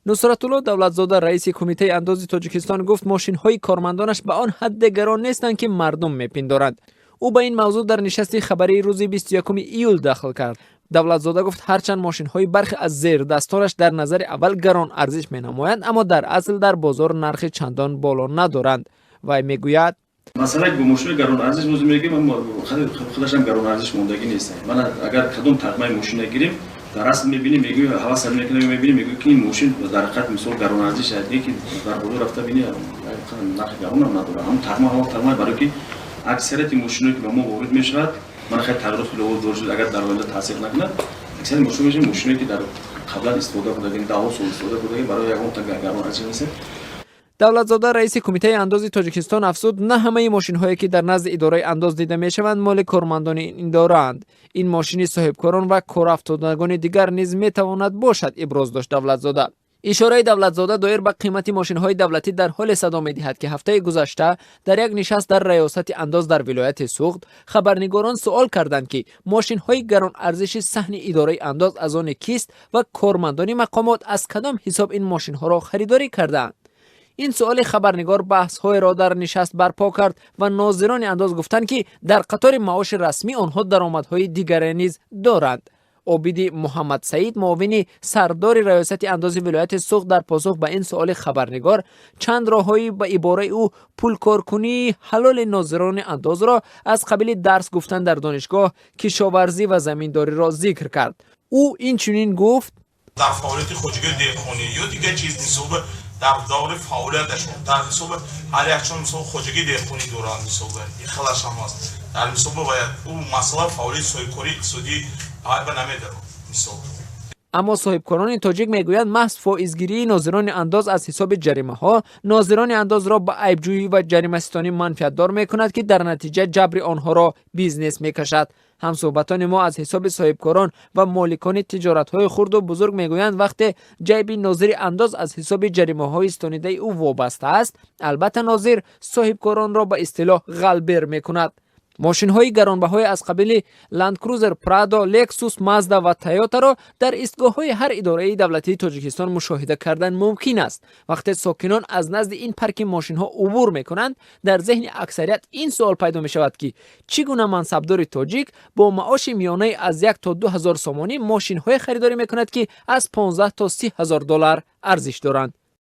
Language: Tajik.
نصرتullo Давлатзода раиси Кумитаи андози Тоҷикистон гуфт мошинҳои кормандонаш ба он ҳадде гарон нестанд ки мардум мепиндоранд. ӯ ба ин мавзӯъ дар нишасти хабарии рӯзи 21 июл дахл кард. Давлатзода гуфт ҳарчанд мошинҳои бархи аз зер дастонаш дар назари аввал гарон арзиш менамоянд, аммо дар асл дар бозор нархи чандон боло надоранд. Вай мегӯяд: масъалаи бо мошинои гарон арзиш мӯзу мегӯям, аммо худашам гарон арзиш мондагӣ нест. Мана агар кадом тағмаи мошина гирем, дар асл мебинем, мегӯй ҳавас мекунем, мебинем, мегӯй ки ин мошин дар ҳақиқат мисол гарон арзиш аст, ки дар бозор рафта бини нархи гаронам надора. Ҳам тағма барои ки аксарияти мошиное ки ба мо ворид мешавад, мана хеле тағйирот илова дор шуд, агар дар оянда таъсир накунад, аксарияти мошиное ки дар қаблан истифода бурдагӣ, 10 сол истифода бурдагӣ барои ягон гарон арзиш нест. Давлатзода раиси Кумитаи андози Тоҷикистон афзуд, на ҳамаи мошинҳое ки дар назди идораи андоз дида мешаванд моли кормандони мепиндоранд. Ин мошини соҳибкорон ва корафтодагони дигар низ метавонад бошад, иброз дошт Давлатзода. ишораи Давлатзода доир ба қимати мошинҳои давлатӣ дар ҳоле садо медиҳад ки ҳафтаи гузашта дар як нишаст дар раёсати андоз дар вилояти Суғд хабарнигорон суол карданд ки мошинҳои гаронарзиши саҳни идораи андоз аз они кист ва кормандони мақомот аз кадом ҳисоб ин мошинҳоро харидорӣ кардаанд. ин суоли хабарнигор баҳсҳоеро дар нишаст барпо кард ва нозирони андоз гуфтанд ки дар қатори маоши расмӣ онҳо даромадҳои дигаре низ доранд. обиди Муҳаммад Саид, муовини сардори раёсати андози вилояти Суғд, дар посух ба ин суоли хабарнигор чанд роҳҳои ба ибораи ӯ пулкоркунии ҳалоли нозирони андозро аз қабили дарс гуфтан дар донишгоҳ, кишоварзӣ ва заминдориро зикр кард. ӯ инчунин гуфт: дар фаъолияти хоҷигии деҳқонӣ ё дигар чиз ҳисоби дар даври фаъолияташон дар ҳисоби ҳар якчон мисол хоҷигии деҳқонӣ доранд, мисоли ихлаш ҳам аст дар мисоби бояд ӯ масъала фаъолияти соҳибкории иқтисодӣ айба намедорад мисол. аммо соҳибкорони тоҷик мегӯянд маҳз фоизгирии нозирони андоз аз ҳисоби ҷаримаҳо нозирони андозро ба айбҷӯӣ ва ҷаримаситонӣ манфиатдор мекунад ки дар натиҷа ҷабри онҳоро бизнес мекашад. ҳамсуҳбатони мо аз ҳисоби соҳибкорон ва моликони тиҷоратҳои хурду бузург мегӯянд вақте ҷайби нозири андоз аз ҳисоби ҷаримаҳои стонидаи ӯ вобаста аст, албатта нозир соҳибкоронро ба истилоҳ ғалбер мекунад. мошинҳои гаронбаҳои аз қабили Ландкрузер, Прадо, Лексус, Мазда ва Тойотаро дар истгоҳҳои ҳар идораи давлатии Тоҷикистон мушоҳида кардан мумкин аст. вақте сокинон аз назди ин парки мошинҳо убур мекунанд, дар зеҳни аксарият ин суол пайдо мешавад ки чӣ гуна мансабдори тоҷик бо маоши миёнаи аз 1 то 2 ҳазор сомонӣ мошинҳое харидорӣ мекунад ки аз 15 то 30 ҳазор доллар арзиш доранд.